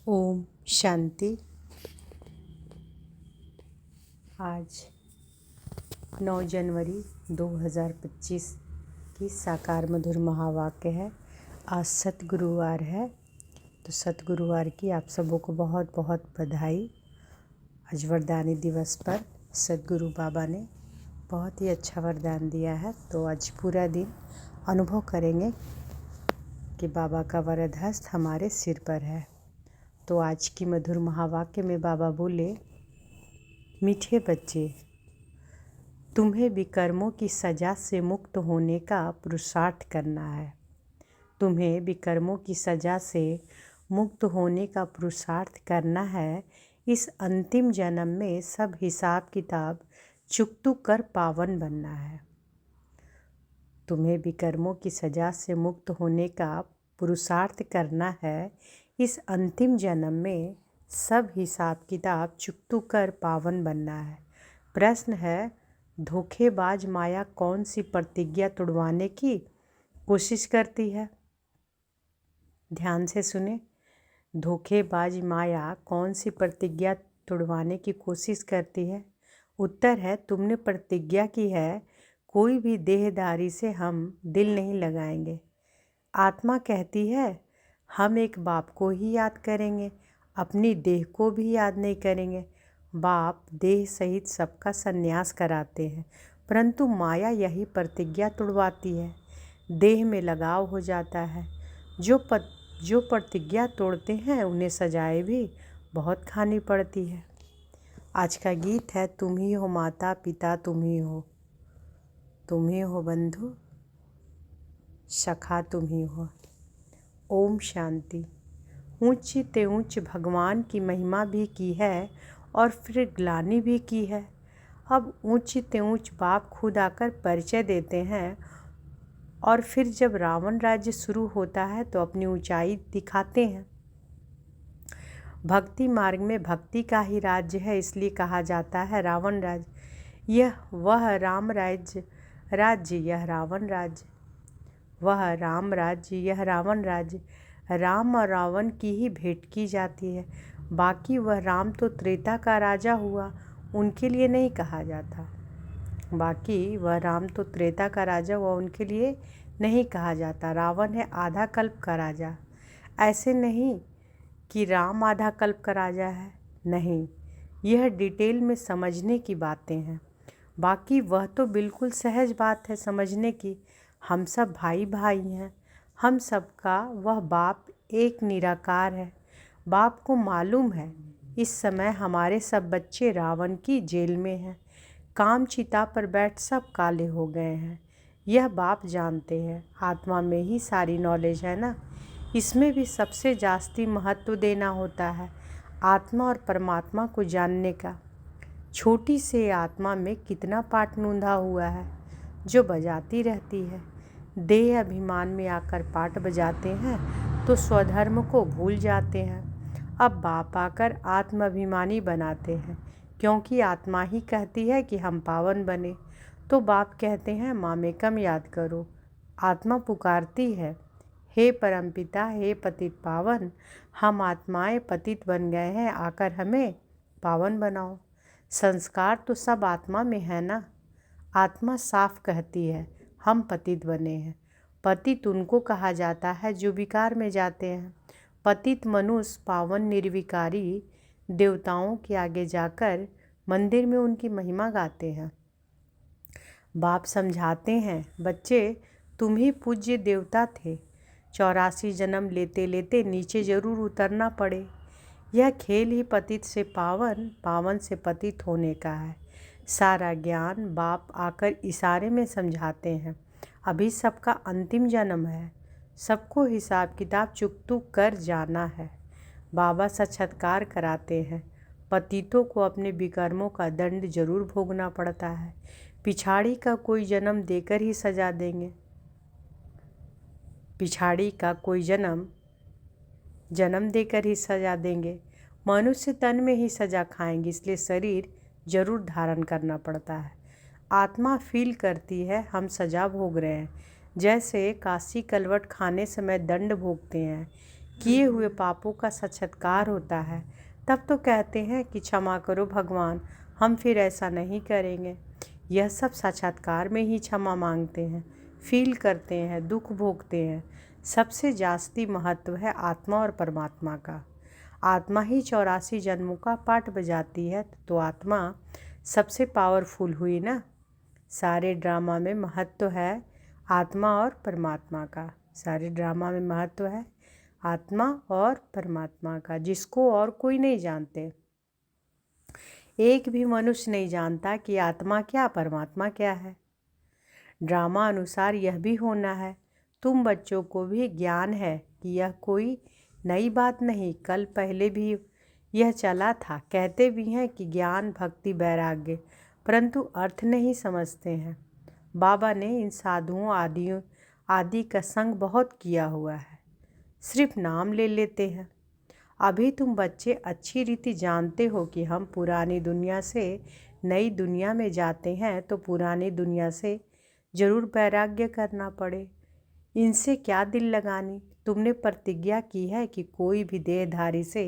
ओम शांति। आज 9 जनवरी 2025 की साकार मधुर महावाक्य है। आज सतगुरुवार है, तो सतगुरुवार की आप सबों को बहुत बहुत बधाई। आज वरदानी दिवस पर सतगुरु बाबा ने बहुत ही अच्छा वरदान दिया है, तो आज पूरा दिन अनुभव करेंगे कि बाबा का वरद हस्त हमारे सिर पर है। तो आज की मधुर महावाक्य में बाबा बोले, मीठे बच्चे, तुम्हें विकर्मों की सज़ा से मुक्त होने का पुरुषार्थ करना है। तुम्हें विकर्मों की सज़ा से मुक्त होने का पुरुषार्थ करना है। इस अंतिम जन्म में सब हिसाब किताब चुकतू कर पावन बनना है। तुम्हें विकर्मों की सज़ा से मुक्त होने का पुरुषार्थ करना है। इस अंतिम जन्म में सब हिसाब किताब चुकतू कर पावन बनना है। प्रश्न है, धोखेबाज माया कौन सी प्रतिज्ञा तोड़वाने की कोशिश करती है? ध्यान से सुने। धोखेबाज माया कौन सी प्रतिज्ञा तोड़वाने की कोशिश करती है? उत्तर है, तुमने प्रतिज्ञा की है, कोई भी देहधारी से हम दिल नहीं लगाएंगे। आत्मा कहती है, हम एक बाप को ही याद करेंगे, अपनी देह को भी याद नहीं करेंगे। बाप देह सहित सबका संन्यास कराते हैं, परंतु माया यही प्रतिज्ञा तोड़वाती है। देह में लगाव हो जाता है। जो प्रतिज्ञा तोड़ते हैं उन्हें सजाएं भी बहुत खानी पड़ती है। आज का गीत है, तुम ही हो माता पिता, तुम ही हो बंधु सखा, तुम ही हो। ओम शांति। ऊंच ते ऊंच भगवान की महिमा भी की है और फिर ग्लानि भी की है। अब ऊंच ते ऊंच बाप खुद आकर परिचय देते हैं और फिर जब रावण राज्य शुरू होता है तो अपनी ऊंचाई दिखाते हैं। भक्ति मार्ग में भक्ति का ही राज्य है, इसलिए कहा जाता है रावण राज्य। यह वह राम राज्य, यह रावण राज्य। वह राम राज्य, यह रावण राज्य। राम और रावण की ही भेंट की जाती है। बाकी वह राम तो त्रेता का राजा हुआ, उनके लिए नहीं कहा जाता। बाकी वह राम तो त्रेता का राजा हुआ, उनके लिए नहीं कहा जाता। रावण है आधा कल्प का राजा। ऐसे नहीं कि राम आधा कल्प का राजा है, नहीं, यह डिटेल में समझने की बातें हैं। बाकी वह तो बिल्कुल सहज बात है समझने की। हम सब भाई भाई हैं। हम सबका वह बाप एक निराकार है। बाप को मालूम है इस समय हमारे सब बच्चे रावण की जेल में हैं। काम चिता पर बैठ सब काले हो गए हैं। यह बाप जानते हैं। आत्मा में ही सारी नॉलेज है ना, इसमें भी सबसे जास्ती महत्व देना होता है आत्मा और परमात्मा को जानने का। छोटी से आत्मा में कितना पाठ नूंधा हुआ है जो बजाती रहती है। देह अभिमान में आकर पाठ बजाते हैं तो स्वधर्म को भूल जाते हैं। अब बाप आकर आत्म अभिमानी बनाते हैं, क्योंकि आत्मा ही कहती है कि हम पावन बने। तो बाप कहते हैं, मामेकम याद करो। आत्मा पुकारती है, हे परमपिता, हे पतित पावन, हम आत्माएं पतित बन गए हैं, आकर हमें पावन बनाओ। संस्कार तो सब आत्मा में है ना। आत्मा साफ कहती है, हम पतित बने हैं। पतित उनको कहा जाता है जो विकार में जाते हैं। पतित मनुष्य पावन निर्विकारी देवताओं के आगे जाकर मंदिर में उनकी महिमा गाते हैं। बाप समझाते हैं, बच्चे तुम ही पूज्य देवता थे। 84 जन्म लेते लेते नीचे जरूर उतरना पड़े। यह खेल ही पतित से पावन, पावन से पतित होने का है। सारा ज्ञान बाप आकर इशारे में समझाते हैं। अभी सबका अंतिम जन्म है, सबको हिसाब किताब चुकतू कर जाना है। बाबा साक्षात्कार कराते हैं। पतितों को अपने विकर्मों का दंड जरूर भोगना पड़ता है। पिछाड़ी का कोई जन्म देकर ही सजा देंगे। पिछाड़ी का कोई जन्म देकर ही सजा देंगे। मनुष्य तन में ही सजा खाएंगे, इसलिए शरीर जरूर धारण करना पड़ता है। आत्मा फील करती है हम सजा भोग रहे हैं, जैसे काशी कलवट खाने समय दंड भोगते हैं। किए हुए पापों का साक्षात्कार होता है, तब तो कहते हैं कि क्षमा करो भगवान, हम फिर ऐसा नहीं करेंगे। यह सब साक्षात्कार में ही क्षमा मांगते हैं, फील करते हैं, दुख भोगते हैं। सबसे जास्ती महत्व है आत्मा और परमात्मा का। आत्मा ही 84 जन्मों का पाठ बजाती है, तो आत्मा सबसे पावरफुल हुई ना। सारे ड्रामा में महत्व है आत्मा और परमात्मा का। सारे ड्रामा में महत्व है आत्मा और परमात्मा का, जिसको और कोई नहीं जानते। एक भी मनुष्य नहीं जानता कि आत्मा क्या, परमात्मा क्या है। ड्रामा अनुसार यह भी होना है। तुम बच्चों को भी ज्ञान है कि यह कोई नई बात नहीं, कल पहले भी यह चला था। कहते भी हैं कि ज्ञान, भक्ति, वैराग्य, परंतु अर्थ नहीं समझते हैं। बाबा ने इन साधुओं आदि का संग बहुत किया हुआ है, सिर्फ नाम ले लेते हैं। अभी तुम बच्चे अच्छी रीति जानते हो कि हम पुरानी दुनिया से नई दुनिया में जाते हैं, तो पुरानी दुनिया से जरूर वैराग्य करना पड़े। इनसे क्या दिल लगानी। तुमने प्रतिज्ञा की है कि कोई भी देहधारी से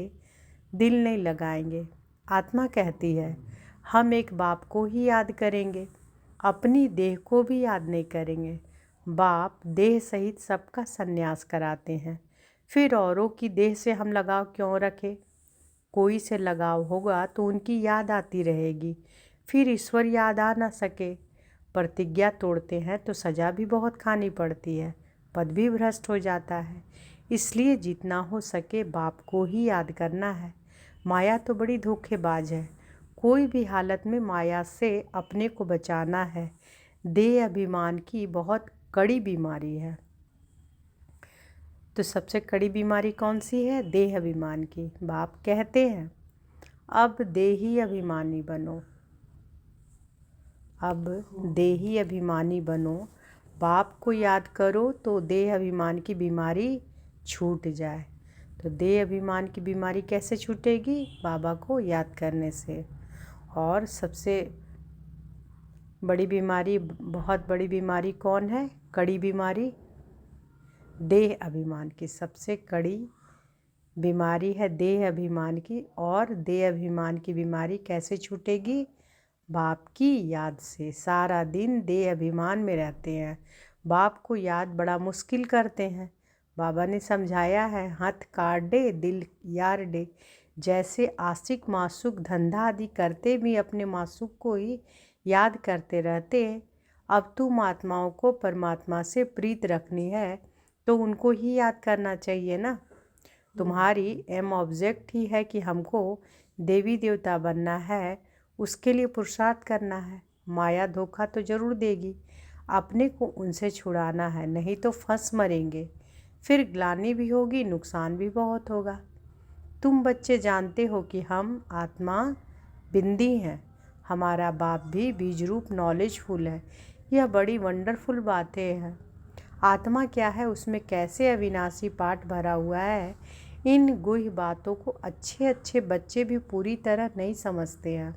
दिल नहीं लगाएंगे। आत्मा कहती है हम एक बाप को ही याद करेंगे, अपनी देह को भी याद नहीं करेंगे। बाप देह सहित सबका संन्यास कराते हैं, फिर औरों की देह से हम लगाव क्यों रखें। कोई से लगाव होगा तो उनकी याद आती रहेगी, फिर ईश्वर याद आ ना सके। प्रतिज्ञा तोड़ते हैं तो सज़ा भी बहुत खानी पड़ती है, पद भी भ्रष्ट हो जाता है। इसलिए जितना हो सके बाप को ही याद करना है। माया तो बड़ी धोखेबाज है, कोई भी हालत में माया से अपने को बचाना है। देह अभिमान की बहुत कड़ी बीमारी है। तो सबसे कड़ी बीमारी कौन सी है? देह अभिमान की। बाप कहते हैं अब देही अभिमानी बनो, अब देही अभिमानी बनो। बाप को याद करो तो देह अभिमान की बीमारी छूट जाए। तो देह अभिमान की बीमारी कैसे छूटेगी? बाबा को याद करने से। और सबसे बड़ी बीमारी, बहुत बड़ी बीमारी कौन है? कड़ी बीमारी देह अभिमान की। सबसे कड़ी बीमारी है देह अभिमान की। और देह अभिमान की बीमारी कैसे छूटेगी? बाप की याद से। सारा दिन देह अभिमान में रहते हैं, बाप को याद बड़ा मुश्किल करते हैं। बाबा ने समझाया है हाथ काट दे दिल यार दे। जैसे आशिक मासूक धंधा आदि करते भी अपने मासूक को ही याद करते रहते हैं, अब तुम आत्माओं को परमात्मा से प्रीत रखनी है तो उनको ही याद करना चाहिए ना। तुम्हारी एम ऑब्जेक्ट ही है कि हमको देवी देवता बनना है, उसके लिए पुरुषार्थ करना है। माया धोखा तो जरूर देगी, अपने को उनसे छुड़ाना है, नहीं तो फंस मरेंगे। फिर ग्लानि भी होगी, नुकसान भी बहुत होगा। तुम बच्चे जानते हो कि हम आत्मा बिंदी हैं, हमारा बाप भी बीज रूप नॉलेजफुल है। यह बड़ी वंडरफुल बातें हैं। आत्मा क्या है, उसमें कैसे अविनाशी पाठ भरा हुआ है, इन गुह्य बातों को अच्छे अच्छे बच्चे भी पूरी तरह नहीं समझते हैं।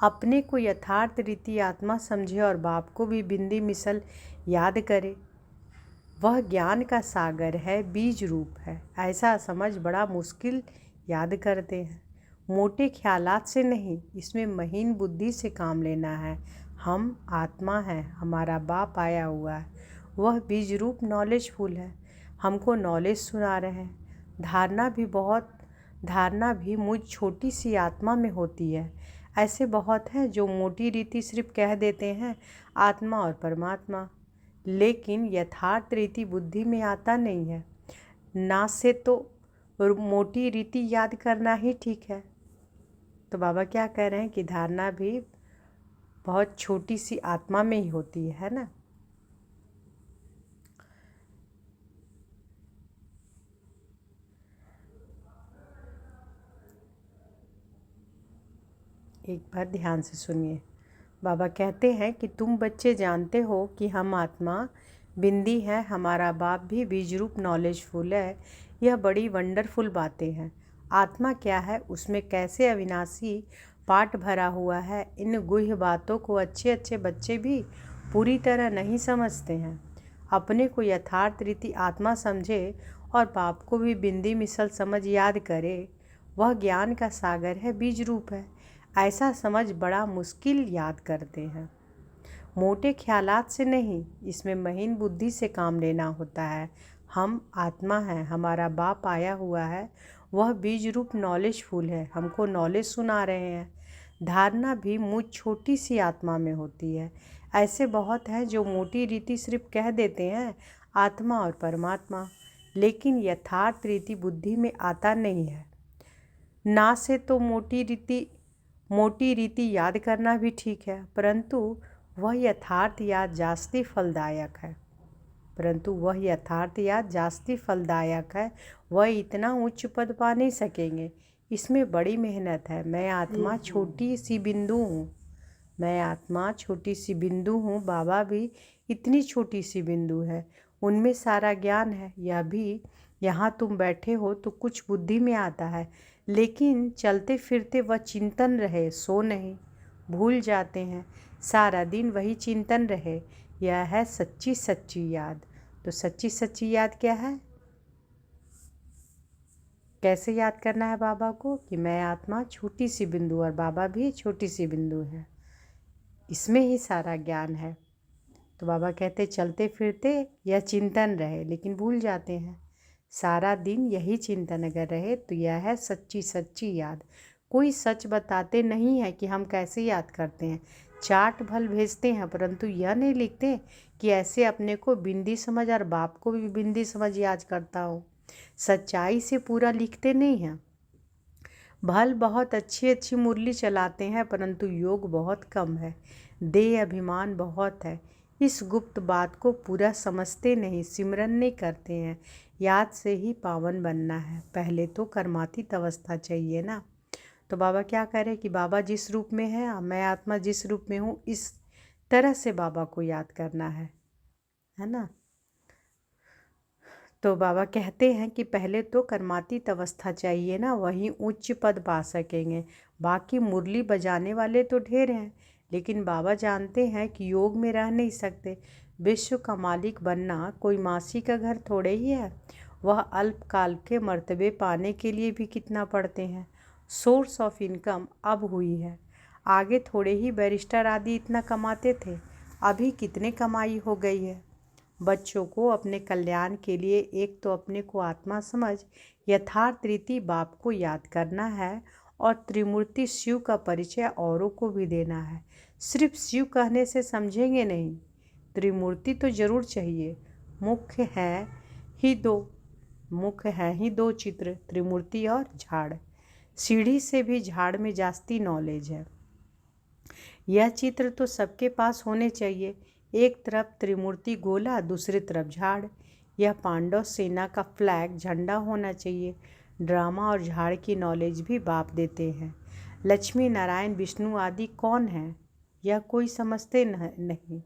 अपने को यथार्थ रीति आत्मा समझे और बाप को भी बिंदी मिसल याद करे। वह ज्ञान का सागर है, बीज रूप है। ऐसा समझ बड़ा मुश्किल याद करते हैं। मोटे ख्यालात से नहीं, इसमें महीन बुद्धि से काम लेना है। हम आत्मा हैं, हमारा बाप आया हुआ है, वह बीज रूप नॉलेजफुल है, हमको नॉलेज सुना रहे हैं। धारणा भी मुझ छोटी सी आत्मा में होती है। ऐसे बहुत हैं जो मोटी रीति सिर्फ कह देते हैं आत्मा और परमात्मा, लेकिन यथार्थ रीति बुद्धि में आता नहीं है। ना से तो मोटी रीति याद करना ही ठीक है। तो बाबा क्या कह रहे हैं कि धारणा भी बहुत छोटी सी आत्मा में ही होती है ना। एक बार ध्यान से सुनिए। बाबा कहते हैं कि तुम बच्चे जानते हो कि हम आत्मा बिंदी हैं, हमारा बाप भी बीज रूप नॉलेजफुल है। यह बड़ी वंडरफुल बातें हैं। आत्मा क्या है, उसमें कैसे अविनाशी पाठ भरा हुआ है, इन गुह्य बातों को अच्छे अच्छे बच्चे भी पूरी तरह नहीं समझते हैं। अपने को यथार्थ रीति आत्मा समझे और बाप को भी बिंदी मिसल समझ याद करे। वह ज्ञान का सागर है, बीज रूप है, ऐसा समझ बड़ा मुश्किल याद करते हैं। मोटे ख्यालात से नहीं, इसमें महीन बुद्धि से काम लेना होता है। हम आत्मा हैं, हमारा बाप आया हुआ है, वह बीज रूप नॉलेजफुल है, हमको नॉलेज सुना रहे हैं। धारणा भी मुझ छोटी सी आत्मा में होती है। ऐसे बहुत हैं जो मोटी रीति सिर्फ कह देते हैं आत्मा और परमात्मा, लेकिन यथार्थ रीति बुद्धि में आता नहीं है। ना से तो मोटी रीति याद करना भी ठीक है, परंतु वह यथार्थ याद जास्ती फलदायक है। वह इतना उच्च पद पा नहीं सकेंगे, इसमें बड़ी मेहनत है। मैं आत्मा छोटी सी बिंदु हूँ, बाबा भी इतनी छोटी सी बिंदु है, उनमें सारा ज्ञान है। यह भी यहाँ तुम बैठे हो तो कुछ बुद्धि में आता है, लेकिन चलते फिरते वह चिंतन रहे, सो नहीं, भूल जाते हैं। सारा दिन वही चिंतन रहे, यह है सच्ची सच्ची याद। तो सच्ची सच्ची याद क्या है? कैसे याद करना है बाबा को कि मैं आत्मा छोटी सी बिंदु और बाबा भी छोटी सी बिंदु है, इसमें ही सारा ज्ञान है। तो बाबा कहते चलते फिरते यह चिंतन रहे, लेकिन भूल जाते हैं। सारा दिन यही चिंतन अगर रहे तो यह है सच्ची सच्ची याद। कोई सच बताते नहीं है कि हम कैसे याद करते हैं। चाट भल भेजते हैं, परंतु यह नहीं लिखते कि ऐसे अपने को बिंदी समझ और बाप को भी बिंदी समझ याद करता हूँ। सच्चाई से पूरा लिखते नहीं हैं। भल बहुत अच्छी मुरली चलाते हैं, परंतु योग बहुत कम है, देह अभिमान बहुत है। इस गुप्त बात को पूरा समझते नहीं, सिमरन नहीं करते हैं। याद से ही पावन बनना है, पहले तो कर्मातीत अवस्था चाहिए ना। तो बाबा क्या कह रहे कि बाबा जिस रूप में है, मैं आत्मा जिस रूप में हूँ, इस तरह से बाबा को याद करना है ना। तो बाबा कहते हैं कि पहले तो कर्मातीत अवस्था चाहिए ना, वहीं उच्च पद पा सकेंगे। बाकी मुरली बजाने वाले तो ढेर हैं, लेकिन बाबा जानते हैं कि योग में रह नहीं सकते। विश्व का मालिक बनना कोई मासी का घर थोड़े ही है। वह अल्पकाल के मर्तबे पाने के लिए भी कितना पढ़ते हैं। सोर्स ऑफ इनकम अब हुई है, आगे थोड़े ही बैरिस्टर आदि इतना कमाते थे, अभी कितने कमाई हो गई है। बच्चों को अपने कल्याण के लिए एक तो अपने को आत्मा समझ यथार्थ रीति बाप को याद करना है, और त्रिमूर्ति शिव का परिचय औरों को भी देना है। सिर्फ शिव कहने से समझेंगे नहीं, त्रिमूर्ति तो जरूर चाहिए। मुख्य है ही दो चित्र, त्रिमूर्ति और झाड़। सीढ़ी से भी झाड़ में जास्ती नॉलेज है। यह चित्र तो सबके पास होने चाहिए। एक तरफ त्रिमूर्ति गोला, दूसरी तरफ झाड़। यह पांडव सेना का फ्लैग झंडा होना चाहिए। ड्रामा और झाड़ की नॉलेज भी बाप देते हैं। लक्ष्मी नारायण विष्णु आदि कौन है, यह कोई समझते नहीं।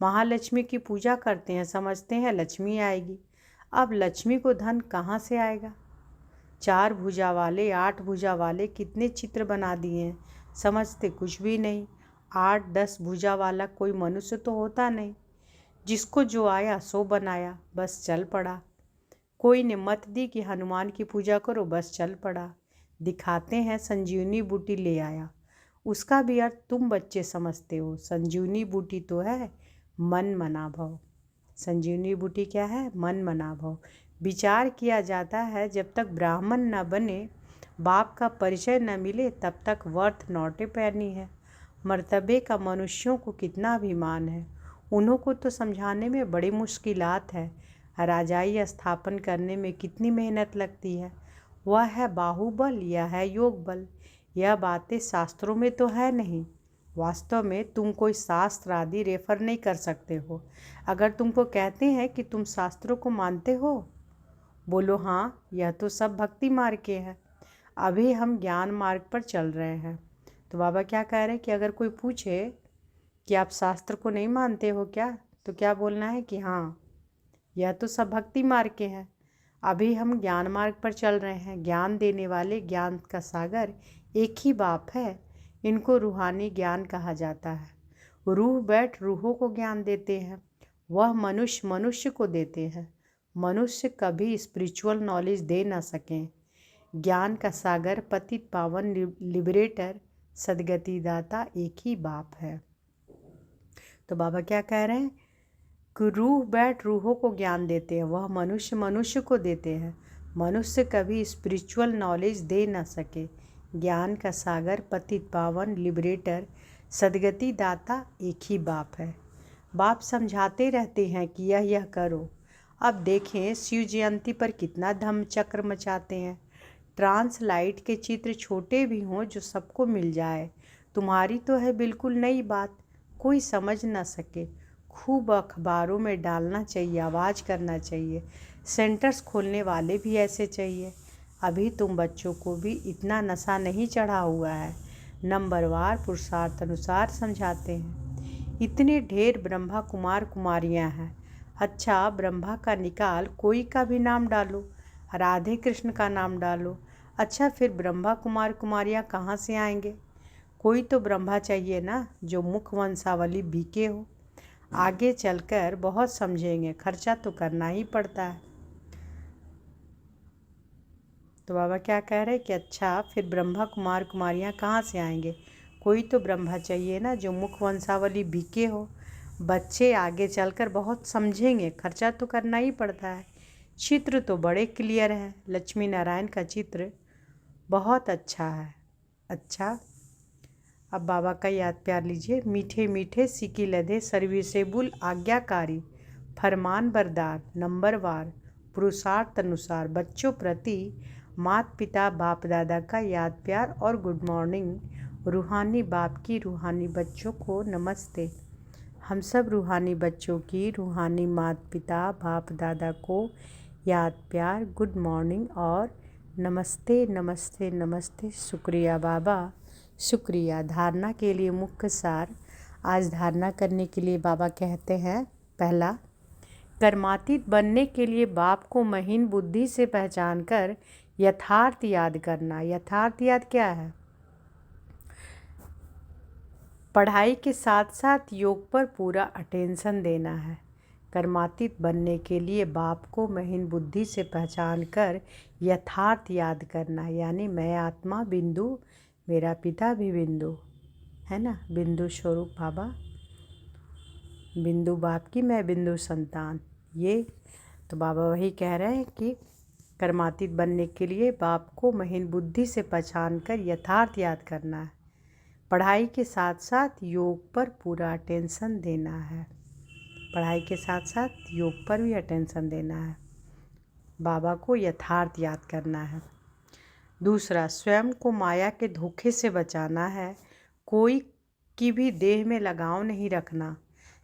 महालक्ष्मी की पूजा करते हैं, समझते हैं लक्ष्मी आएगी। अब लक्ष्मी को धन कहाँ से आएगा? 4 भुजा वाले 8 भुजा वाले कितने चित्र बना दिए हैं, समझते कुछ भी नहीं। 8-10 भुजा वाला कोई मनुष्य तो होता नहीं, जिसको जो आया सो बनाया, बस चल पड़ा। कोई ने मत दी कि हनुमान की पूजा करो, बस चल पड़ा। दिखाते हैं संजीवनी बूटी ले आया, उसका भी अर्थ तुम बच्चे समझते हो। संजीवनी बूटी तो है मन मना भव। संजीवनी बूटी क्या है? मन मना भव। विचार किया जाता है जब तक ब्राह्मण न बने, बाप का परिचय न मिले, तब तक वर्थ नॉट ए पैनी है। मर्तबे का मनुष्यों को कितना अभिमान है, उन्हों को तो समझाने में बड़ी मुश्किलात है। राजाई स्थापन करने में कितनी मेहनत लगती है। वह है बाहुबल या है योग बल। यह बातें शास्त्रों में तो है नहीं। वास्तव में तुम कोई शास्त्र आदि रेफर नहीं कर सकते हो। अगर तुमको कहते हैं कि तुम शास्त्रों को मानते हो, बोलो हाँ, यह तो सब भक्ति मार्ग के हैं, अभी हम ज्ञान मार्ग पर चल रहे हैं। तो बाबा क्या कह रहे हैं कि अगर कोई पूछे कि आप शास्त्र को नहीं मानते हो क्या, तो क्या बोलना है कि हाँ, यह तो सब भक्ति मार्ग के हैं, अभी हम ज्ञान मार्ग पर चल रहे हैं। ज्ञान देने वाले, ज्ञान का सागर एक ही बाप है, इनको रूहानी ज्ञान कहा जाता है। रूह बैठ रूहों को ज्ञान देते हैं, वह मनुष्य को देते हैं। मनुष्य कभी स्पिरिचुअल नॉलेज दे न सकें। ज्ञान का सागर, पतित पावन, लिबरेटर, सदगति दाता एक ही बाप है। तो बाबा क्या कह रहे हैं कि रूह बैठ रूहों को ज्ञान देते हैं, वह मनुष्य मनुष्य को देते हैं। मनुष्य कभी स्पिरिचुअल नॉलेज दे न सके। ज्ञान का सागर, पतित पावन, लिबरेटर, सदगति दाता एक ही बाप है। बाप समझाते रहते हैं कि यह करो। अब देखें शिव जयंती पर कितना धम्मचक्र मचाते हैं। ट्रांस लाइट के चित्र छोटे भी हों जो सबको मिल जाए। तुम्हारी तो है बिल्कुल नई बात, कोई समझ न सके। खूब अखबारों में डालना चाहिए, आवाज़ करना चाहिए। सेंटर्स खोलने वाले भी ऐसे चाहिए। अभी तुम बच्चों को भी इतना नशा नहीं चढ़ा हुआ है। नंबरवार पुरुषार्थ अनुसार समझाते हैं। इतने ढेर ब्रह्मा कुमार कुमारियां हैं। अच्छा, ब्रह्मा का निकाल कोई का भी नाम डालो, राधे कृष्ण का नाम डालो। अच्छा, फिर ब्रह्मा कुमार कुमारियां कहाँ से आएंगे? कोई तो ब्रह्मा चाहिए ना जो मुख वंशावली बीके हो। आगे चलकर बहुत समझेंगे, खर्चा तो करना ही पड़ता है। तो बाबा क्या कह रहे हैं कि अच्छा, फिर ब्रह्मा कुमार कुमारियां कहाँ से आएंगे? कोई तो ब्रह्मा चाहिए ना जो मुख वंशावली बीके हो। बच्चे आगे चलकर बहुत समझेंगे, खर्चा तो करना ही पड़ता है। चित्र तो बड़े क्लियर है। लक्ष्मी नारायण का चित्र बहुत अच्छा है। अच्छा, अब बाबा का याद प्यार लीजिए। मीठे मीठे सिकी लदे, सर्विसेबुल, आज्ञाकारी, फरमान बरदार, नंबरवार, पुरुषार्थ अनुसार, बच्चों प्रति माता पिता बाप दादा का याद प्यार और गुड मॉर्निंग। रूहानी बाप की रूहानी बच्चों को नमस्ते। हम सब रूहानी बच्चों की रूहानी माता पिता बाप दादा को याद प्यार, गुड मॉर्निंग और नमस्ते नमस्ते नमस्ते। शुक्रिया बाबा, शुक्रिया। धारणा के लिए मुख्य सार। आज धारणा करने के लिए बाबा कहते हैं, पहला, कर्मातीत बनने के लिए बाप को महीन बुद्धि से पहचान कर यथार्थ याद करना। यथार्थ याद क्या है? पढ़ाई के साथ साथ योग पर पूरा अटेंशन देना है। कर्मातीत बनने के लिए बाप को महीन बुद्धि से पहचान कर यथार्थ याद करना, यानी मैं आत्मा बिंदु, मेरा पिता भी बिंदु है ना, बिंदु स्वरूप बाबा, बिंदु बाप की, मैं बिंदु संतान। ये तो बाबा वही कह रहे हैं कि कर्मातीत बनने के लिए बाप को महीन बुद्धि से पहचान कर यथार्थ याद करना है। पढ़ाई के साथ साथ योग पर पूरा अटेंशन देना है। पढ़ाई के साथ साथ योग पर भी अटेंशन देना है। बाबा को यथार्थ याद करना है। दूसरा, स्वयं को माया के धोखे से बचाना है। कोई की भी देह में लगाव नहीं रखना।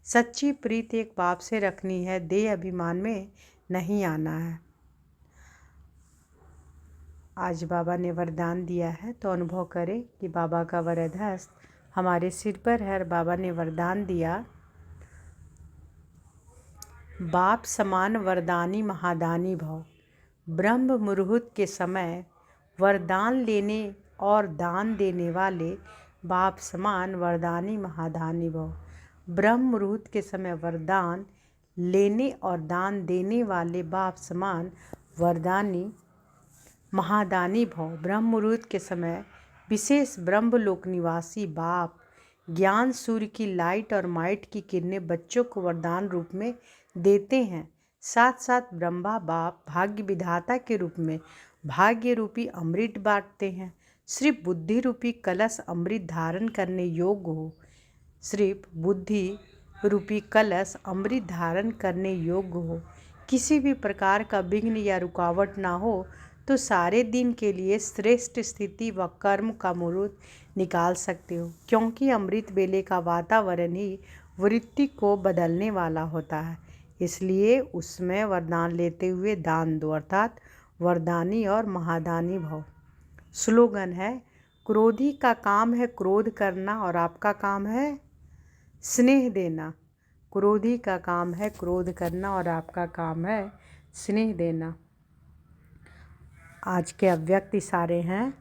सच्ची प्रीत एक बाप से रखनी है, देह अभिमान में नहीं आना है। आज बाबा ने वरदान दिया है तो अनुभव करें कि बाबा का वरद हस्त हमारे सिर पर है। बाबा ने वरदान दिया, बाप समान वरदानी महादानी भव। ब्रह्म मुहूर्त के समय वरदान लेने और दान देने वाले बाप समान वरदानी महादानी भव। ब्रह्म मुहूर्त के समय वरदान लेने और दान देने वाले बाप समान वरदानी महादानी भव। ब्रह्म मुहूर्त के समय विशेष ब्रह्मलोक निवासी बाप ज्ञान सूर्य की लाइट और माइट की किरणें बच्चों को वरदान रूप में देते हैं। साथ साथ ब्रह्मा बाप भाग्य विधाता के रूप में भाग्य रूपी अमृत बांटते हैं। सिर्फ बुद्धि रूपी कलश अमृत धारण करने योग्य हो, सिर्फ बुद्धि रूपी कलश अमृत धारण करने योग्य हो, किसी भी प्रकार का विघ्न या रुकावट ना हो, तो सारे दिन के लिए श्रेष्ठ स्थिति व कर्म का मुहूर्त निकाल सकते हो। क्योंकि अमृत बेले का वातावरण ही वृत्ति को बदलने वाला होता है, इसलिए उसमें वरदान लेते हुए दान दो, अर्थात वरदानी और महादानी भव। स्लोगन है, क्रोधी का काम है क्रोध करना और आपका काम है स्नेह देना। क्रोधी का काम है क्रोध करना और आपका काम है स्नेह देना। आज के अव्यक्त इशारे हैं,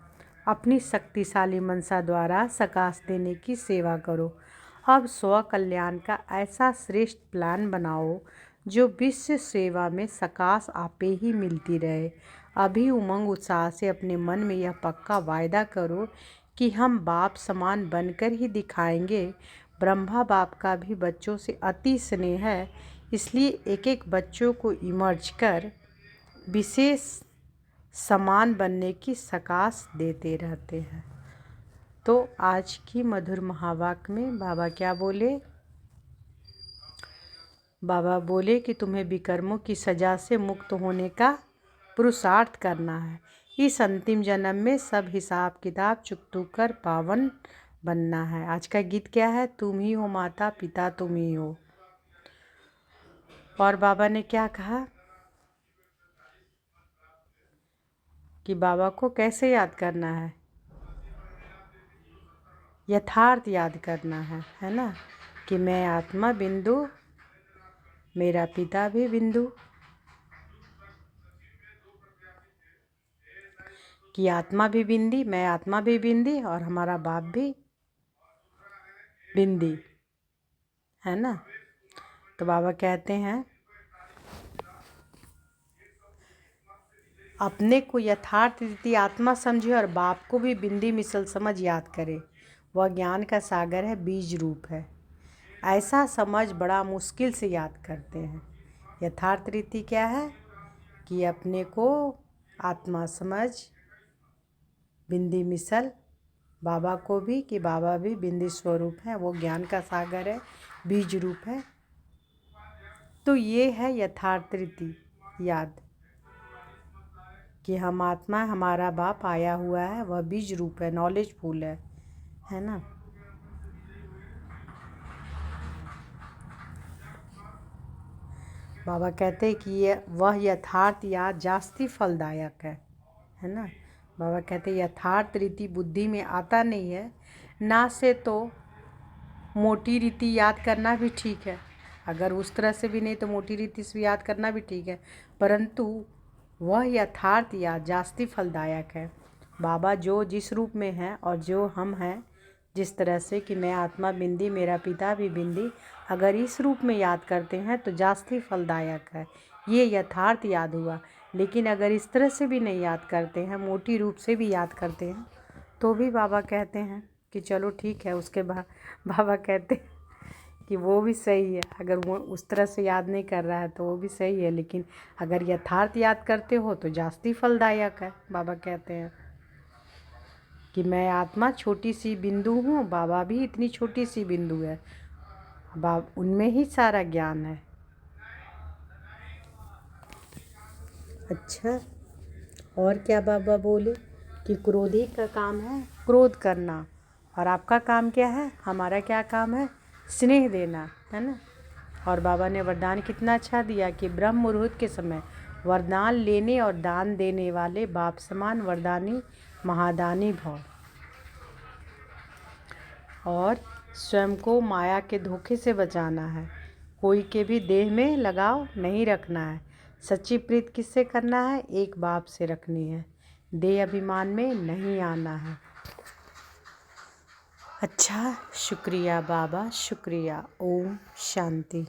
अपनी शक्तिशाली मनसा द्वारा सकाश देने की सेवा करो। अब स्व कल्याण का ऐसा श्रेष्ठ प्लान बनाओ जो विश्व सेवा में सकाश आपे ही मिलती रहे। अभी उमंग उत्साह से अपने मन में यह पक्का वायदा करो कि हम बाप समान बनकर ही दिखाएंगे। ब्रह्मा बाप का भी बच्चों से अति स्नेह है, इसलिए एक एक बच्चों को इमर्ज कर विशेष समान बनने की सकाश देते रहते हैं। तो आज की मधुर महावाक्य में बाबा क्या बोले? बाबा बोले कि तुम्हें विकर्मों की सजा से मुक्त होने का पुरुषार्थ करना है। इस अंतिम जन्म में सब हिसाब किताब चुकतू कर पावन बनना है। आज का गीत क्या है? तुम ही हो माता पिता, तुम ही हो। और बाबा ने क्या कहा कि बाबा को कैसे याद करना है? यथार्थ याद करना है ना, कि मैं आत्मा बिंदु, मेरा पिता भी बिंदु, कि आत्मा भी बिंदी, मैं आत्मा भी बिंदी और हमारा बाप भी बिंदी, है ना। तो बाबा कहते हैं अपने को यथार्थ रीति आत्मा समझे और बाप को भी बिंदी मिसल समझ याद करे। वह ज्ञान का सागर है, बीज रूप है। ऐसा समझ बड़ा मुश्किल से याद करते हैं। यथार्थ रीति क्या है? कि अपने को आत्मा समझ, बिंदी मिसल, बाबा को भी, कि बाबा भी बिंदी स्वरूप है, वो ज्ञान का सागर है, बीज रूप है। तो ये है यथार्थ रीति याद, कि हम आत्मा, हमारा बाप आया हुआ है, वह बीज रूप है, नॉलेजफुल है ना। बाबा कहते हैं कि ये वह यथार्थ याद जास्ती फलदायक है ना। बाबा कहते हैं यथार्थ रीति बुद्धि में आता नहीं है ना, से तो मोटी रीति याद करना भी ठीक है। अगर उस तरह से भी नहीं तो मोटी रीति से याद करना भी ठीक है, परंतु वह यथार्थ याद जास्ती फलदायक है। बाबा जो जिस रूप में है और जो हम हैं, जिस तरह से कि मैं आत्मा बिंदी, मेरा पिता भी बिंदी, अगर इस रूप में याद करते हैं तो जास्ती फलदायक है। ये यथार्थ याद हुआ। लेकिन अगर इस तरह से भी नहीं याद करते हैं, मोटी रूप से भी याद करते हैं, तो भी बाबा कहते हैं कि चलो ठीक है। उसके बाद बाबा कहते हैं कि वो भी सही है। अगर वो उस तरह से याद नहीं कर रहा है तो वो भी सही है, लेकिन अगर यथार्थ याद करते हो तो जास्ती फलदायक है। बाबा कहते हैं कि मैं आत्मा छोटी सी बिंदु हूँ, बाबा भी इतनी छोटी सी बिंदु है, उनमें ही सारा ज्ञान है। अच्छा, और क्या बाबा बोले? कि क्रोधी का काम है क्रोध करना, और आपका काम क्या है? हमारा क्या काम है? स्नेह देना, है ना। और बाबा ने वरदान कितना अच्छा दिया कि ब्रह्म मुहूर्त के समय वरदान लेने और दान देने वाले बाप समान वरदानी महादानी भव, और स्वयं को माया के धोखे से बचाना है। कोई के भी देह में लगाव नहीं रखना है। सच्ची प्रीत किससे करना है? एक बाप से रखनी है। देह अभिमान में नहीं आना है। अच्छा, शुक्रिया बाबा, शुक्रिया। ओम शांति।